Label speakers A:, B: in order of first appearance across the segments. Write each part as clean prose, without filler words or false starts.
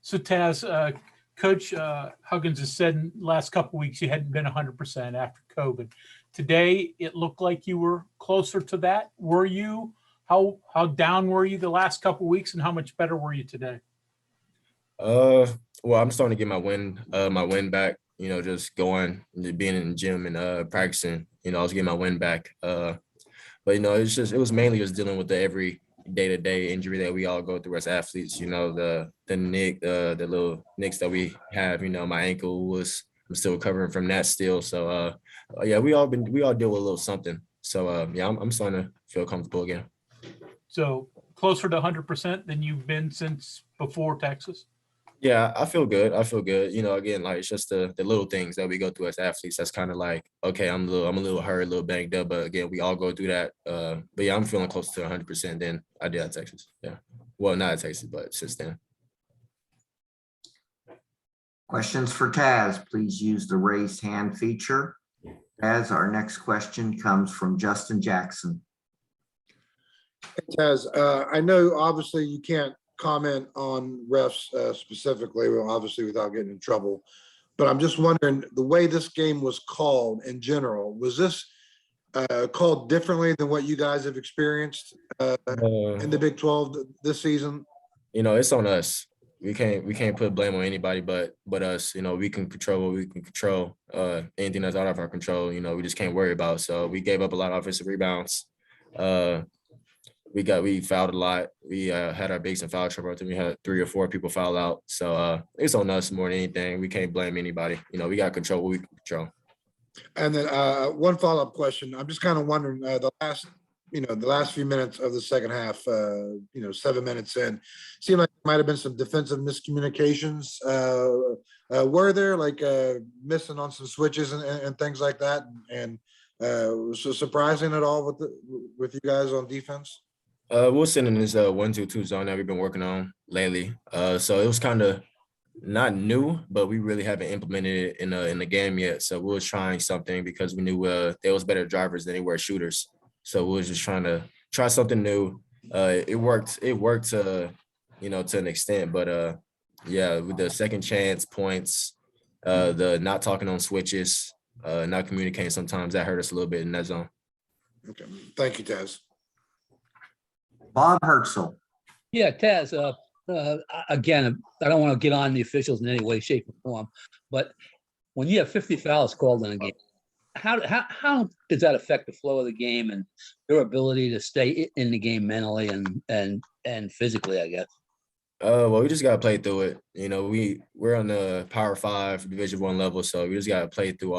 A: So Taz, Coach Huggins has said in the last couple of weeks you hadn't been 100% after COVID. Today, it looked like you were closer to that. Were you? How down were you the last couple of weeks, and how much better were you today?
B: Well, I'm starting to get my win back. Just going, being in the gym and practicing. I was getting my win back. But it was mainly just dealing with the every day-to-day injury that we all go through as athletes. The little nicks that we have. My ankle I'm still recovering from that still. So yeah, we all deal with a little something. So yeah, I'm starting to feel comfortable again.
A: So closer to 100% than you've been since before Texas?
B: Yeah, I feel good. Again, like it's just the little things that we go through as athletes. That's kind of like, okay, I'm a little hurt, a little banged up, but again, we all go through that. But yeah, I'm feeling close to 100% than I did at Texas. Yeah, well, not at Texas, but since then.
C: Questions for Taz, please use the raise hand feature. Taz, our next question comes from Justin Jackson.
D: Hey, Taz, I know obviously you can't comment on refs specifically, well, obviously without getting in trouble, but I'm just wondering, the way this game was called in general, was this called differently than what you guys have experienced in the Big 12 this season?
B: It's on us. We can't put blame on anybody but us. We can control what we can control. Anything that's out of our control, we just can't worry about. So we gave up a lot of offensive rebounds. We fouled a lot. We had our bigs in foul trouble. I think we had 3 or 4 people foul out. So it's on us more than anything. We can't blame anybody. We got to control what we can control.
D: And then one follow-up question. I'm just kind of wondering, the last few minutes of the second half, 7 minutes in, seemed like there might have been some defensive miscommunications. Were there like missing on some switches and things like that? And was it surprising at all with you guys on defense?
B: We're sitting in this 1-2-2 zone that we've been working on lately. So it was kind of not new, but we really haven't implemented it in the game yet. So we were trying something because we knew there was better drivers than they were shooters. So we were just trying to try something new. It worked. It worked to an extent, but yeah, with the second chance points, the not talking on switches, not communicating sometimes, that hurt us a little bit in that zone.
D: Okay, thank you, Taz.
C: Bob Hertzel.
E: Yeah, Taz, again, I don't want to get on the officials in any way, shape, or form, but when you have 50 fouls called in a game, how does that affect the flow of the game and your ability to stay in the game mentally and physically, I guess?
B: Well, we just gotta play through it. We're on the Power 5 Division I level, so we just gotta play through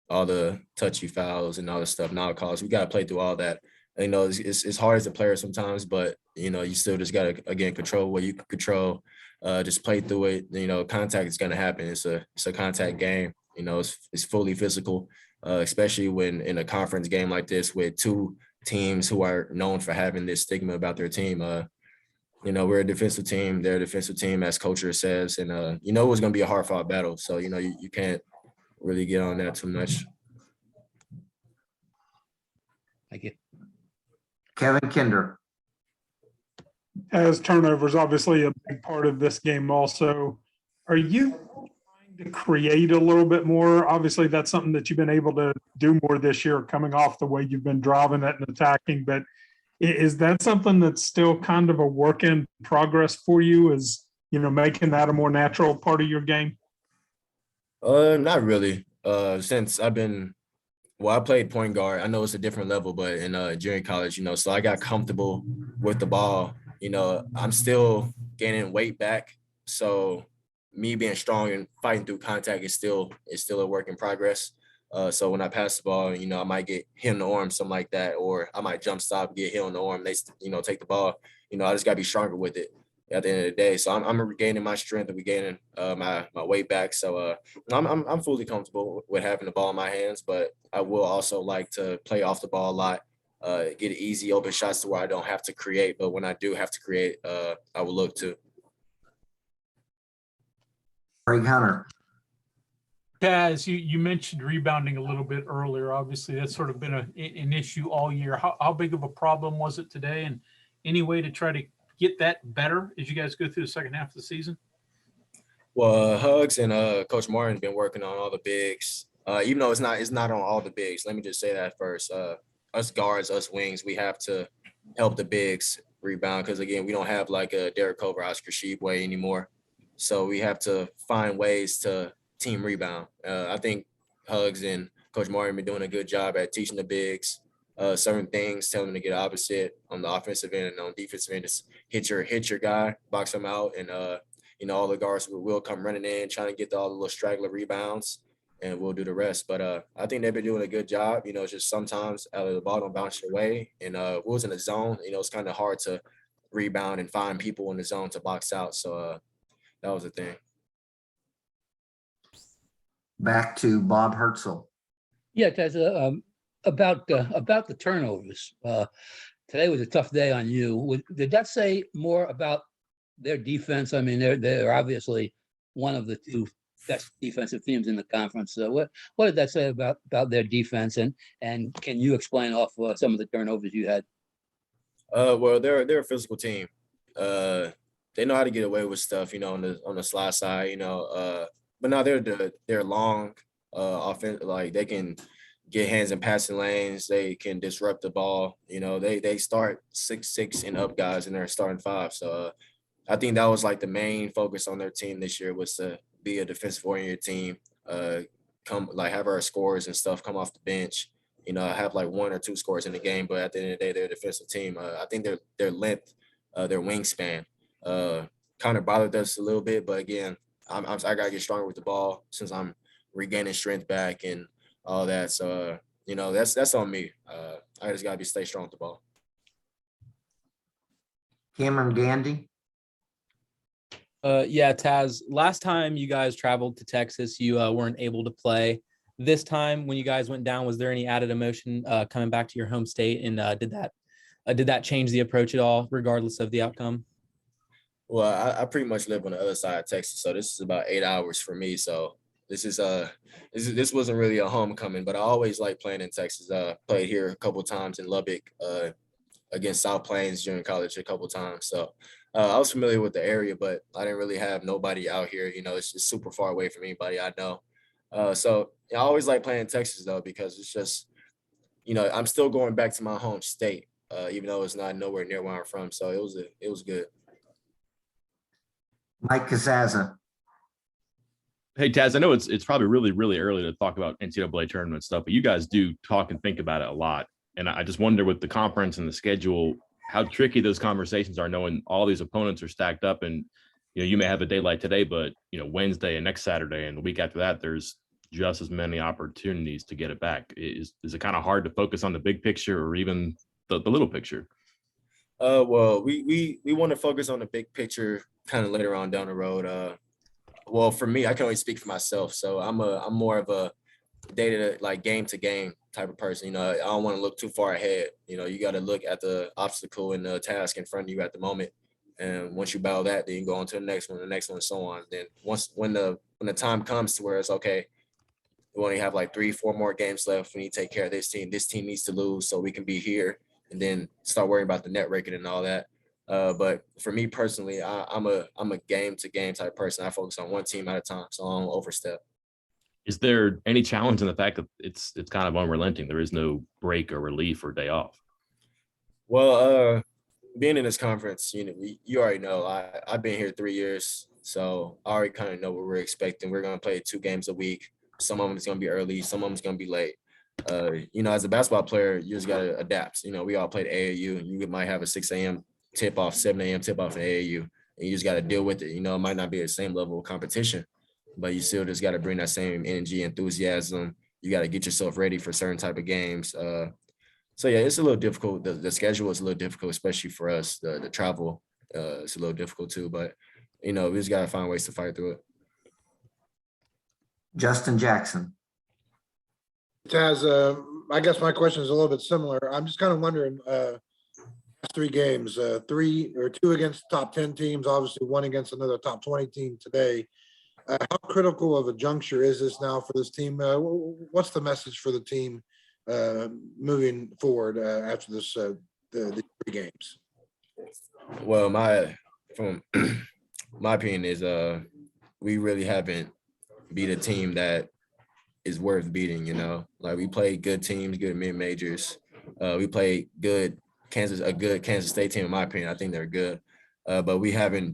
B: all the touchy fouls and all the stuff, now calls. We gotta play through all that. It's hard as a player sometimes, but you still just gotta again control what you can control. Just play through it. Contact is gonna happen. It's a contact game. It's fully physical, especially when in a conference game like this with 2 teams who are known for having this stigma about their team. We're a defensive team. They're a defensive team, as Coach says, and it was gonna be a hard-fought battle. So you can't really get on that too much.
E: Thank you.
C: Kevin Kinder.
F: As turnovers, obviously a big part of this game also. Are you trying to create a little bit more? Obviously, that's something that you've been able to do more this year, coming off the way you've been driving it and attacking. But is that something that's still kind of a work in progress for you? Is, making that a more natural part of your game?
B: Not really. Since I played point guard. I know it's a different level, but in junior college, so I got comfortable with the ball. I'm still gaining weight back. So me being strong and fighting through contact is still a work in progress. So when I pass the ball, I might get hit in the arm, something like that, or I might jump stop, get hit on the arm. They, take the ball. I just got to be stronger with it at the end of the day. So I'm regaining my strength and regaining my weight back. So I'm fully comfortable with having the ball in my hands, but I will also like to play off the ball a lot, get easy open shots to where I don't have to create. But when I do have to create, I will look to.
C: Greg Hunter.
A: Taz, you mentioned rebounding a little bit earlier. Obviously, that's sort of been an issue all year. How big of a problem was it today? And any way to try to get that better as you guys go through the second half of the season?
B: Well, Hugs and Coach Martin been working on all the bigs. Even though it's not on all the bigs. Let me just say that first. Us guards, us wings, we have to help the bigs rebound because again, we don't have like a Derek Culver, Oscar Tshiebwe anymore. So we have to find ways to team rebound. I think Hugs and Coach Martin been doing a good job at teaching the bigs certain things, telling them to get opposite on the offensive end and on defensive end. Just hit your guy, box him out, and all the guards will come running in, trying to get all the little straggler rebounds, and we'll do the rest. But I think they've been doing a good job. It's just sometimes out of the ball don't bounce your way, and we was in the zone. It's kind of hard to rebound and find people in the zone to box out. So that was the thing.
C: Back to Bob Hertzel.
E: Yeah, Taz, about the turnovers. Today was a tough day on you. Did that say more about their defense? I mean, they're obviously one of the two best defensive teams in the conference. So what did that say about their defense? And can you explain off some of the turnovers you had?
B: Well, they're a physical team. They know how to get away with stuff, on the slide side, but now they're long offense, like they can get hands in passing lanes, they can disrupt the ball. They start 6'6" and up guys and they're starting 5. So I think that was like the main focus on their team this year was to be a defensive oriented team, have our scores and stuff come off the bench, have like 1 or 2 scores in the game, but at the end of the day, they're a defensive team. I think their length, their wingspan, kind of bothered us a little bit, but again, I gotta get stronger with the ball since I'm regaining strength back and all that. So that's on me. I just gotta stay strong with the ball.
C: Cameron Gandy.
G: Yeah, Taz, last time you guys traveled to Texas, you weren't able to play. This time when you guys went down, was there any added emotion coming back to your home state? And did that change the approach at all, regardless of the outcome?
B: Well, I pretty much live on the other side of Texas, so this is about 8 hours for me. So this wasn't really a homecoming, but I always like playing in Texas. Played here a couple times in Lubbock against South Plains during college a couple times. So I was familiar with the area, but I didn't really have nobody out here. It's just super far away from anybody I know. So I always like playing in Texas though, because it's just, I'm still going back to my home state, even though it's not nowhere near where I'm from. So it was good.
C: Mike Kazaza.
H: Hey, Taz, I know it's probably really, really early to talk about NCAA tournament stuff, but you guys do talk and think about it a lot. And I just wonder with the conference and the schedule, how tricky those conversations are knowing all these opponents are stacked up and, you may have a day like today, but, Wednesday and next Saturday and the week after that, there's just as many opportunities to get it back. Is it kind of hard to focus on the big picture or even the little picture?
B: Well, we want to focus on the big picture kind of later on down the road. Well, for me, I can only speak for myself. So I'm more of a day-to-day, like game-to-game type of person. I don't want to look too far ahead. You got to look at the obstacle and the task in front of you at the moment. And once you battle that, then you go on to the next one, and so on. Then when the time comes to where it's okay, we only have like 3-4 more games left. We need to take care of this team. This team needs to lose so we can be here, and then start worrying about the net rating and all that. But for me personally, I'm a game to game type person. I focus on one team at a time, so I don't overstep.
H: Is there any challenge in the fact that it's kind of unrelenting? There is no break or relief or day off.
B: Well, being in this conference, you already know. I've been here 3 years, so I already kind of know what we're expecting. We're gonna play 2 games a week. Some of them is gonna be early, some of them is gonna be late. As a basketball player, you just gotta adapt. We all played AAU, and you might have a 6 a.m. tip off, 7 a.m. tip off in AAU, and you just got to deal with it. It might not be the same level of competition, but you still just got to bring that same energy, enthusiasm. You got to get yourself ready for certain type of games. So yeah, it's a little difficult. The schedule is a little difficult, especially for us. The travel is a little difficult too, but we just got to find ways to fight through it.
C: Justin Jackson.
D: Taz, I guess my question is a little bit similar. I'm just kind of wondering, 3 games, 3 or 2 against top 10 teams, obviously 1 against another top 20 team today. How critical of a juncture is this now for this team? What's the message for the team moving forward after this the 3 games?
B: Well, my opinion is we really haven't beat a team that is worth beating, you know. Like we played good teams, good mid-majors. We played a good Kansas State team, in my opinion. I think they're good. But we haven't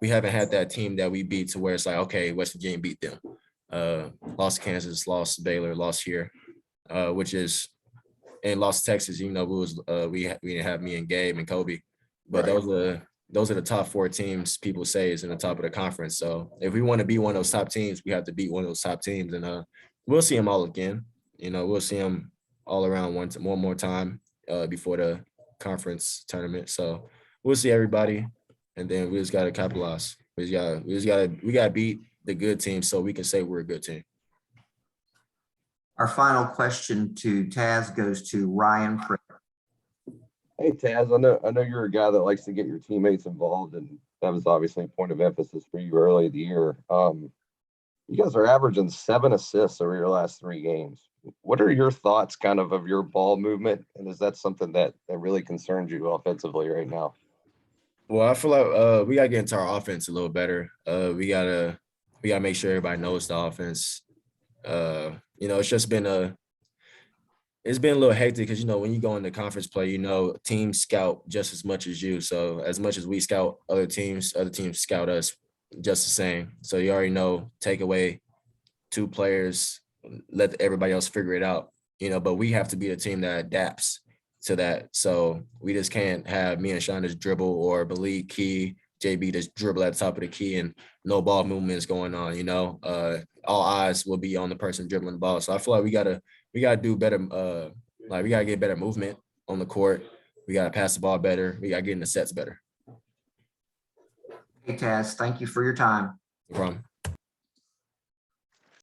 B: had that team that we beat to where it's like, okay, West Virginia beat them. Lost to Kansas, lost to Baylor, lost here, and lost to Texas. You know, we didn't have me and Gabe and Kobe, but
D: Right.
B: those are the top 4 teams people say is in the top of the conference. So if we want to be one of those top teams, we have to beat one of those top teams, and we'll see them all again. You know, we'll see them all around one more time before the conference tournament. So we'll see everybody, and then we just got to capitalize. We got to beat the good team so we can say we're a good team.
C: Our final question to Taz goes to Ryan Pritt.
I: Hey Taz, I know you're a guy that likes to get your teammates involved, and that was obviously a point of emphasis for you early in the year. You guys are averaging 7 assists over your last 3 games. What are your thoughts kind of your ball movement? And is that something that really concerns you offensively right now?
B: Well, I feel like we gotta get into our offense a little better. We gotta make sure everybody knows the offense. You know, it's been a little hectic because, you know, when you go into conference play, you know, teams scout just as much as you. So as much as we scout other teams scout us just the same. So you already know, take away 2 players, let everybody else figure it out, you know, but we have to be a team that adapts to that. So we just can't have me and Sean just dribble, or Malik, Key, JB just dribble at the top of the key and no ball movements going on, you know. All eyes will be on the person dribbling the ball. So I feel like we gotta do better. We gotta get better movement on the court. We gotta pass the ball better. We gotta get in the sets better.
C: Hey, Taz, thank you for your time.
B: No problem.